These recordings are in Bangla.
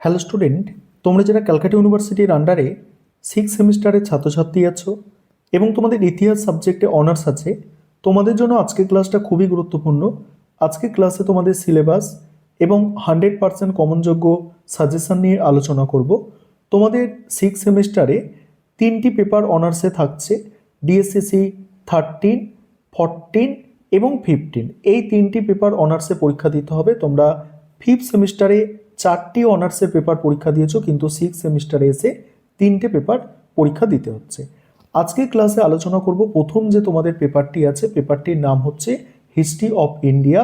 হ্যালো স্টুডেন্ট, তোমরা যারা ক্যালকাটা ইউনিভার্সিটির আন্ডারে 6 সেমিস্টারের ছাত্রছাত্রী আছো এবং তোমাদের ইতিহাস সাবজেক্টে অনার্স আছে, তোমাদের জন্য আজকের ক্লাসটা খুবই গুরুত্বপূর্ণ। আজকের ক্লাসে তোমাদের সিলেবাস এবং 100% কমনযোগ্য সাজেশন নিয়ে আলোচনা করব। তোমাদের 6 সেমিস্টারে 3টি পেপার অনার্সে থাকছে, ডিএসসিসি 13, 14 এবং 15। এই 3টি পেপার অনার্সে পরীক্ষা দিতে হবে। তোমরা 5th সেমিস্টারে 4টি অনার্সের পেপার পরীক্ষা দিয়েছো, কিন্তু 6 সেমিস্টারে এসে 3টে পেপার পরীক্ষা দিতে হচ্ছে। আজকে ক্লাসে আলোচনা করব প্রথম যে তোমাদের পেপারটি আছে, পেপারটির নাম হচ্ছে হিস্ট্রি অফ ইন্ডিয়া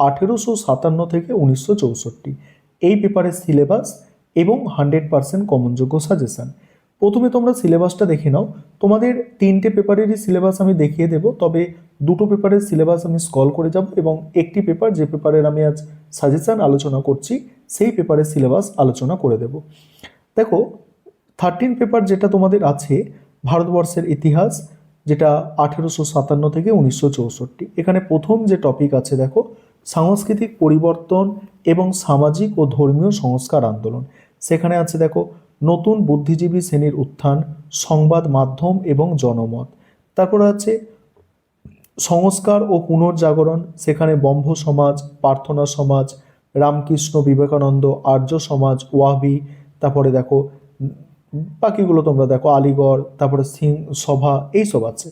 1857 থেকে 1964। এই পেপারের সিলেবাস এবং 100% কমনযোগ্য সাজেশন। প্রথমে তোমরা সিলেবাসটা দেখে নাও। তোমাদের 3টে পেপারেরই সিলেবাস আমি দেখিয়ে দেব, তবে দুটো পেপারের সিলেবাস আমি স্ক্রল করে যাব এবং একটি পেপার, যে পেপারের আমি আজ সাজেশন আলোচনা করছি, সেই পেপারের সিলেবাস আলোচনা করে দেব। দেখো, 13 পেপার যেটা তোমাদের আছে, ভারতবর্ষের ইতিহাস, যেটা 1857 থেকে 1964। এখানে প্রথম যে টপিক আছে দেখো, সাংস্কৃতিক পরিবর্তন এবং সামাজিক ও ধর্মীয় সংস্কার আন্দোলন। সেখানে আছে দেখো, নতুন বুদ্ধিজীবী শ্রেণীর উত্থান, সংবাদ মাধ্যম এবং জনমত। তারপরে আছে সংস্কার ও পুনর্জাগরণ, সেখানে ব্রহ্ম সমাজ, প্রার্থনা সমাজ, রামকৃষ্ণ বিবেকানন্দ, আর্য সমাজ, ওয়াহাবি। তারপরে দেখো বাকিগুলো তোমরা দেখো, আলিগড়, তারপরে সিং সভা, এইসব আছে।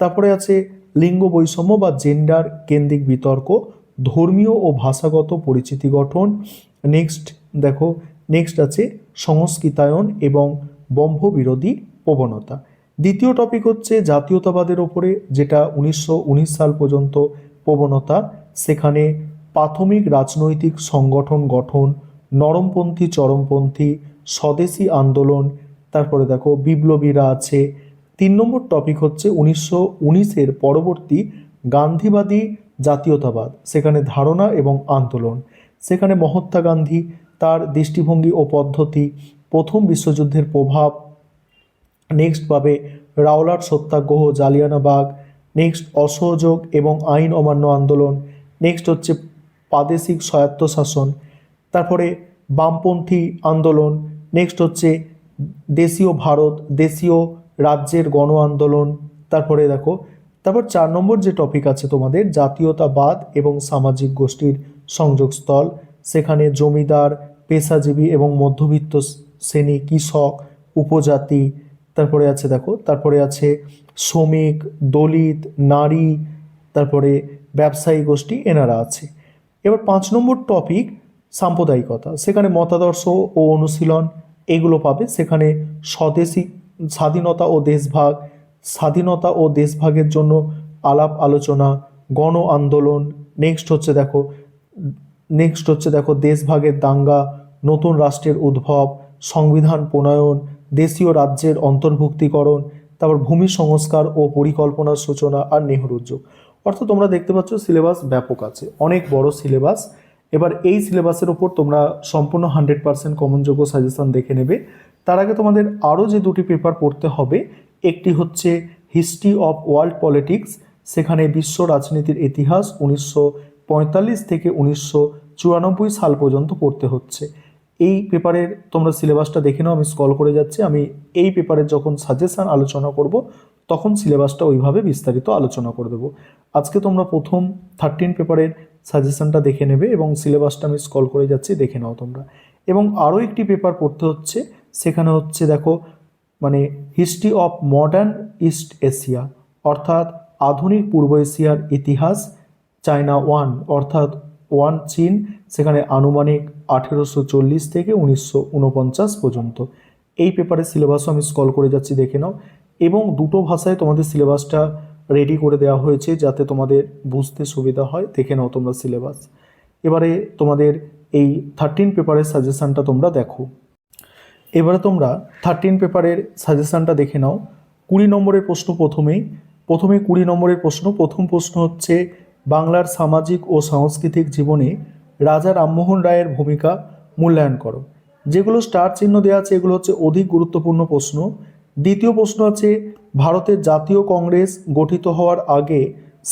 তারপরে আছে লিঙ্গ বৈষম্য বা জেন্ডার কেন্দ্রিক বিতর্ক, ধর্মীয় ও ভাষাগত পরিচিতি গঠন। নেক্সট আছে সংস্কৃতায়ন এবং ব্রহ্ম বিরোধী প্রবণতা। দ্বিতীয় টপিক হচ্ছে জাতীয়তাবাদের ওপরে, যেটা 1919 সাল পর্যন্ত প্রবণতা। সেখানে প্রাথমিক রাজনৈতিক সংগঠন গঠন, নরমপন্থী চরমপন্থী, স্বদেশী আন্দোলন। তারপরে দেখো বিপ্লবীরা আছে। 3 নম্বর টপিক হচ্ছে 1919-এর পরবর্তী গান্ধীবাদী জাতীয়তাবাদ, সেখানে ধারণা এবং আন্দোলন। সেখানে মহাত্মা গান্ধী, তার দৃষ্টিভঙ্গি ও পদ্ধতি, প্রথম বিশ্বযুদ্ধের প্রভাব। নেক্সট পাবে রাওলাট সত্যাগ্রহ, জালিয়ানাবাগ। নেক্সট অসহযোগ এবং আইন অমান্য আন্দোলন। নেক্সট হচ্ছে প্রাদেশিক স্বায়ত্তশাসন। তারপরে বামপন্থী আন্দোলন। নেক্সট হচ্ছে দেশীয় ভারত, দেশীয় রাজ্যের গণ আন্দোলন। তারপরে দেখো, তারপর 4 নম্বর যে টপিক আছে তোমাদের, জাতীয়তাবাদ এবং সামাজিক গোষ্ঠীর সংযোগস্থল। সেখানে জমিদার, পেশাজীবী এবং মধ্যবিত্ত শ্রেণী, কৃষক, উপজাতি। তারপরে আছে দেখো, তারপরে আছে শ্রমিক, দলিত, নারী, তারপরে ব্যবসায়ী গোষ্ঠী, এনারা আছে। এবার 5 নম্বর টপিক সাম্প্রদায়িকতা, সেখানে মতাদর্শ ও অনুশীলন, এগুলো পাবে। সেখানে স্বদেশী স্বাধীনতা ও দেশভাগ, স্বাধীনতা ও দেশভাগের জন্য আলাপ আলোচনা, গণ আন্দোলন। নেক্সট হচ্ছে দেখো দেশভাগের দাঙ্গা, নতুন রাষ্ট্রের উদ্ভব, সংবিধান প্রণয়ন, দেশীয় রাজ্যের অন্তর্ভুক্তিকরণ, তারপর ভূমি সংস্কার ও পরিকল্পনার সূচনা, আর নেহরুর যুগ। অর্থাৎ তোমরা দেখতে পাচ্ছ সিলেবাস ব্যাপক আছে, অনেক বড় সিলেবাস। এবার এই সিলেবাসের ওপর তোমরা সম্পূর্ণ 100% কমনযোগ্য সাজেশন দেখে নেবে। তার আগে তোমাদের আরও যে দুটি পেপার পড়তে হবে, একটি হচ্ছে হিস্ট্রি অফ ওয়ার্ল্ড পলিটিক্স, সেখানে বিশ্ব রাজনীতির ইতিহাস 1945 থেকে 1994 সাল পর্যন্ত পড়তে হচ্ছে। এই পেপারের তোমরা সিলেবাসটা দেখে নাও, আমি স্ক্রল করে যাচ্ছি। আমি এই পেপারের যখন সাজেশন আলোচনা করব, তখন সিলেবাসটা ওইভাবে বিস্তারিত আলোচনা করে দেবো। আজকে তোমরা প্রথম 13 পেপারের সাজেশনটা দেখে নেবে এবং সিলেবাসটা আমি স্ক্রল করে যাচ্ছি, দেখে নাও তোমরা। এবং আরও একটি পেপার পড়তে হচ্ছে, সেখানে হচ্ছে দেখো, মানে history of modern east Asia, অর্থাৎ আধুনিক পূর্ব এশিয়ার ইতিহাস, চায়না 1 অর্থাৎ 1 চীন, সেখানে আনুমানিক 1840 থেকে 1949 পর্যন্ত। এই পেপারের সিলেবাসও আমি স্ক্রল করে যাচ্ছি, দেখে নাও। এবং দুটো ভাষায় তোমাদের সিলেবাসটা রেডি করে দেওয়া হয়েছে, যাতে তোমাদের বুঝতে সুবিধা হয়। দেখে নাও তোমরা সিলেবাস। এবারে তোমাদের এই 13 পেপারের সাজেশানটা তোমরা দেখো। এবারে তোমরা 13 পেপারের সাজেশানটা দেখে নাও। 20 নম্বরের প্রশ্ন প্রথমে 20 নম্বরের প্রশ্ন। প্রথম প্রশ্ন হচ্ছে, বাংলার সামাজিক ও সাংস্কৃতিক জীবনে রাজা রামমোহন রায়ের ভূমিকা মূল্যায়ন করো। যেগুলো স্টার চিহ্ন দেওয়া আছে, এগুলো হচ্ছে অধিক গুরুত্বপূর্ণ প্রশ্ন। দ্বিতীয় প্রশ্ন আছে, ভারতের জাতীয় কংগ্রেস গঠিত হওয়ার আগে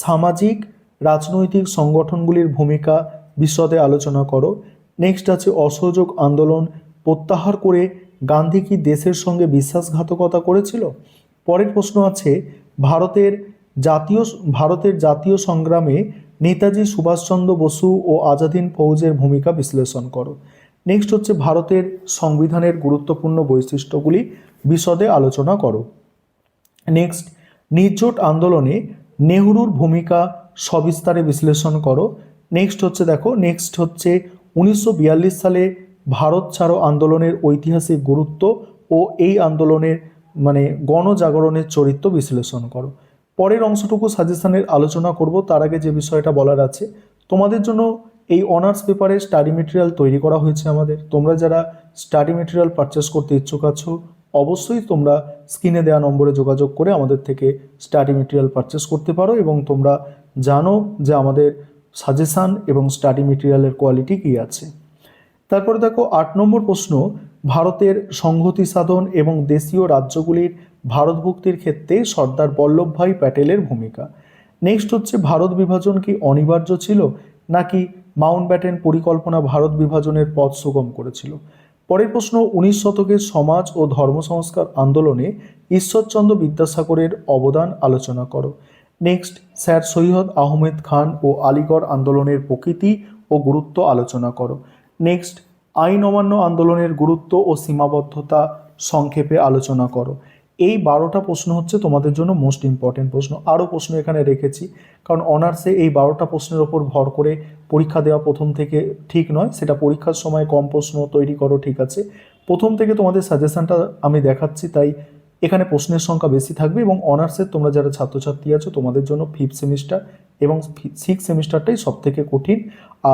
সামাজিক রাজনৈতিক সংগঠনগুলির ভূমিকা বিশদে আলোচনা করো। নেক্সট আছে অসহযোগ আন্দোলন প্রত্যাহার করে গান্ধী কি দেশের সঙ্গে বিশ্বাসঘাতকতা করেছিল? পরের প্রশ্ন আছে ভারতের জাতীয় ভারতের জাতীয় সংগ্রামে নেতাজি সুভাষচন্দ্র বসু ও আজাদিন ফৌজের ভূমিকা বিশ্লেষণ করো। নেক্সট হচ্ছে ভারতের সংবিধানের গুরুত্বপূর্ণ বৈশিষ্ট্যগুলি বিশদে আলোচনা করো। নেক্সট নির্জোট আন্দোলনে নেহরুর ভূমিকা সবিস্তারে বিশ্লেষণ করো। নেক্সট হচ্ছে দেখো, নেক্সট হচ্ছে 1942 সালে ভারত ছাড়ো আন্দোলনের ঐতিহাসিক গুরুত্ব ও এই আন্দোলনের গণজাগরণের চরিত্র বিশ্লেষণ করো। পরের অংশটুকু সাজেশনের আলোচনা করব, তার আগে যে বিষয়টা বলার আছে, তোমাদের জন্য এই অনার্স পেপারে স্টাডি মেটেরিয়াল তৈরি করা হয়েছে আমাদের। তোমরা যারা স্টাডি মেটেরিয়াল পারচেস করতে ইচ্ছুক আছো অবশ্যই তোমরা স্ক্রিনে দেওয়া নম্বরে যোগাযোগ করে আমাদের থেকে স্টাডি মেটেরিয়াল পারচেস করতে পারো, এবং তোমরা জানো যে আমাদের সাজেশান এবং স্টাডি মেটেরিয়ালের কোয়ালিটি কী আছে। তারপরে দেখো 8 নম্বর প্রশ্ন, ভারতের সংহতি সাধন এবং দেশীয় রাজ্যগুলির ভারতভুক্তির ক্ষেত্রে সর্দার বল্লভভাই প্যাটেলের ভূমিকা। নেক্সট হচ্ছে ভারত বিভাজন কি অনিবার্য ছিল নাকি মাউন্টব্যাটেন পরিকল্পনা ভারত বিভাজনের পথ সুগম করেছিল? পরের প্রশ্ন 19 শতকের সমাজ ও ধর্ম সংস্কার আন্দোলনে ঈশ্বরচন্দ্র বিদ্যাসাগরের অবদান আলোচনা করো। নেক্সট স্যার সৈয়দ আহমেদ খান ও আলিগড় আন্দোলনের প্রকৃতি ও গুরুত্ব আলোচনা করো। নেক্সট আইন অমান্য আন্দোলনের গুরুত্ব ও সীমাবদ্ধতা সংক্ষেপে আলোচনা করো। এই 12টা প্রশ্ন হচ্ছে তোমাদের জন্য মোস্ট ইম্পর্টেন্ট প্রশ্ন। আরও প্রশ্ন এখানে রেখেছি, কারণ অনার্সে এই 12টা প্রশ্নের ওপর ভর করে পরীক্ষা দেওয়া প্রথম থেকে ঠিক নয়, সেটা পরীক্ষার সময় কম প্রশ্ন তৈরি করো, ঠিক আছে। প্রথম থেকে তোমাদের সাজেশনটা আমি দেখাচ্ছি, তাই এখানে প্রশ্নের সংখ্যা বেশি থাকবে, এবং অনার্সের তোমরা যারা ছাত্রছাত্রী আছো তোমাদের জন্য 5th সেমিস্টার এবং 6th সেমিস্টারটাই সব থেকে কঠিন,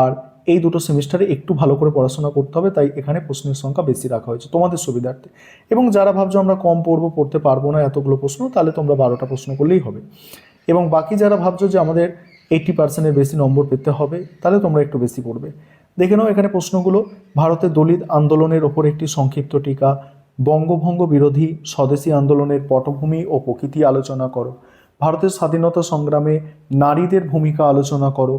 আর এই দুটো সেমিস্টারে একটু ভালো করে পড়াশোনা করতে হবে, তাই এখানে প্রশ্নের সংখ্যা বেশি রাখা হয়েছে তোমাদের সুবিধার্থে। এবং যারা ভাবছো আমরা কম পড়তে পারবো না এতগুলো প্রশ্ন, তাহলে তোমরা 12টা প্রশ্ন করলেই হবে। এবং বাকি যারা ভাবছো যে আমাদের 80%-এর বেশি নম্বর পেতে হবে, তাহলে তোমরা একটু বেশি পড়বে। দেখে নাও এখানে প্রশ্নগুলো। ভারতের দলিত আন্দোলনের ওপর একটি সংক্ষিপ্ত টিকা, বঙ্গভঙ্গ বিরোধী স্বদেশী আন্দোলনের পটভূমি ও প্রকৃতি আলোচনা করো। ভারতের স্বাধীনতা সংগ্রামে নারীদের ভূমিকা আলোচনা করো।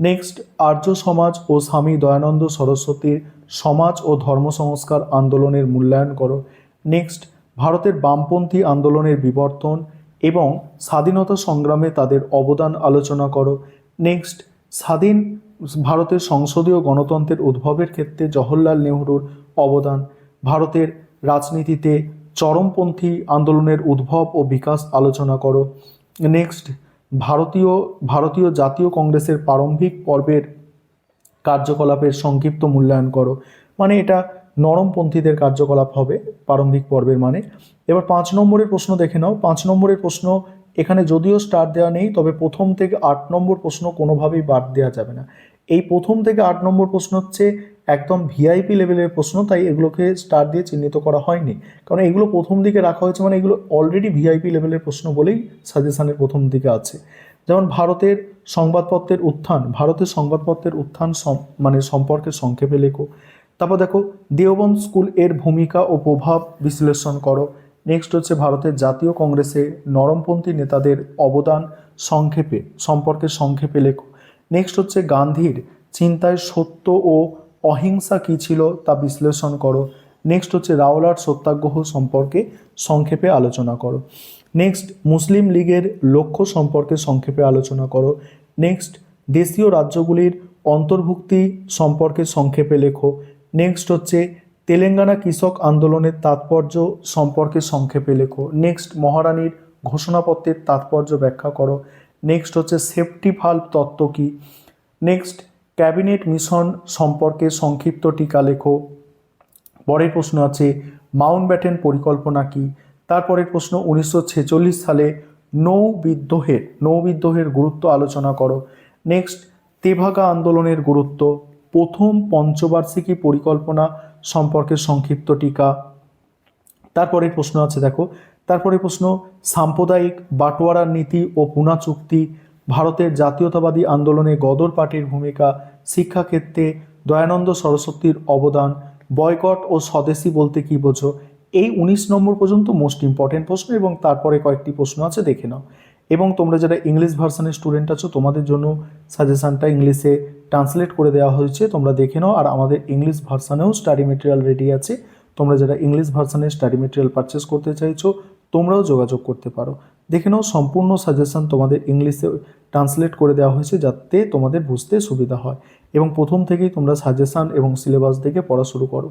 নেক্সট আর্য সমাজ ও স্বামী দয়ানন্দ সরস্বতীর সমাজ ও ধর্ম সংস্কার আন্দোলনের মূল্যায়ন করো। নেক্সট ভারতের বামপন্থী আন্দোলনের বিবর্তন এবং স্বাধীনতা সংগ্রামে তাদের অবদান আলোচনা করো। নেক্সট স্বাধীন ভারতের সংসদীয় গণতন্ত্রের উদ্ভবের ক্ষেত্রে জওহরলাল নেহরুর অবদান, ভারতের রাজনীতিতে চরমপন্থী আন্দোলনের উদ্ভব ও বিকাশ আলোচনা করো। নেক্সট ভারতীয় জাতীয় কংগ্রেসের প্রারম্ভিক পর্বের কার্যকলাপের সংক্ষিপ্ত মূল্যায়ন করো। এটা নরমপন্থীদের কার্যকলাপ হবে প্রারম্ভিক পর্বের এবার 5 নম্বরের প্রশ্ন দেখে নাও। 5 নম্বরের প্রশ্ন এখানে যদিও স্টার দেওয়া নেই, তবে প্রথম থেকে 8 নম্বর প্রশ্ন কোনোভাবেই বাদ দেওয়া যাবে না। এই প্রথম থেকে 8 নম্বর প্রশ্ন হচ্ছে একদম ভিআইপি লেভেলের প্রশ্ন, তাই এগুলোকে স্টার দিয়ে চিহ্নিত করা হয়নি, কারণ এগুলো প্রথম দিকে রাখা হয়েছে, এগুলো অলরেডি ভিআইপি লেভেলের প্রশ্ন বলেই সাজেশনের প্রথম দিকে আছে। যেমন ভারতের সংবাদপত্রের উত্থান সম্পর্কে সংক্ষেপে লেখো। তারপর দেখো দেওবন্দ স্কুল এর ভূমিকা ও প্রভাব বিশ্লেষণ করো। নেক্সট হচ্ছে ভারতের জাতীয় কংগ্রেসে নরমপন্থী নেতাদের অবদান সম্পর্কে সংক্ষেপে লেখো। নেক্সট হচ্ছে গান্ধীর চিন্তায় সত্য ও অহিংসা কী ছিল তা বিশ্লেষণ করো। নেক্সট হচ্ছে রাওলাট সত্যাগ্রহ সম্পর্কে সংক্ষেপে আলোচনা করো। নেক্সট মুসলিম লীগের লক্ষ্য সম্পর্কে সংক্ষেপে আলোচনা করো। নেক্সট দেশীয় রাজ্যগুলির অন্তর্ভুক্তি সম্পর্কে সংক্ষেপে লেখো। নেক্সট হচ্ছে তেলেঙ্গানা কৃষক আন্দোলনের তাৎপর্য সম্পর্কে সংক্ষেপে লেখো। নেক্সট মহারানীর ঘোষণাপত্রের তাৎপর্য ব্যাখ্যা করো। নেক্সট হচ্ছে সেফটি ভালভ তত্ত্ব কী। নেক্সট ক্যাবিনেট মিশন সম্পর্কে সংক্ষিপ্ত টিকা লেখো। পরের প্রশ্ন আছে মাউন্টব্যাটেন পরিকল্পনা কী। তারপরের প্রশ্ন 1946 সালে নৌবিদ্রোহের গুরুত্ব আলোচনা করো। নেক্সট তেভাগা আন্দোলনের গুরুত্ব, প্রথম পঞ্চবার্ষিকী পরিকল্পনা সম্পর্কে সংক্ষিপ্ত টিকা। তারপরের প্রশ্ন আছে দেখো, তারপরের প্রশ্ন সাম্প্রদায়িক বাটোয়ারার নীতি ও পুনা চুক্তি, ভারতের জাতীয়তাবাদী আন্দোলনে গদর পার্টির ভূমিকা, শিক্ষাক্ষেত্রে দয়ানন্দ সরস্বতীর অবদান, বয়কট ও স্বদেশী বলতে কী বোঝো। এই 19 নম্বর পর্যন্ত মোস্ট ইম্পর্টেন্ট প্রশ্ন, এবং তারপরে কয়েকটি প্রশ্ন আছে দেখে নাও। এবং তোমরা যারা ইংলিশ ভার্সনের স্টুডেন্ট আছো তোমাদের জন্য সাজেশানটা ইংলিশে ট্রান্সলেট করে দেওয়া হয়েছে, তোমরা দেখে নাও। আর আমাদের ইংলিশ ভার্সানেও স্টাডি মেটেরিয়াল রেডি আছে, তোমরা যারা ইংলিশ ভার্সানের স্টাডি মেটেরিয়াল পারচেস করতে চাইছো তোমরাও যোগাযোগ করতে পারো। দেখে নাও, সম্পূর্ণ সাজেশান তোমাদের ইংলিশে ট্রান্সলেট করে দেওয়া হয়েছে যাতে তোমাদের বুঝতে সুবিধা হয়, এবং প্রথম থেকেই তোমরা সাজেশান এবং সিলেবাস দেখে পড়া শুরু করো।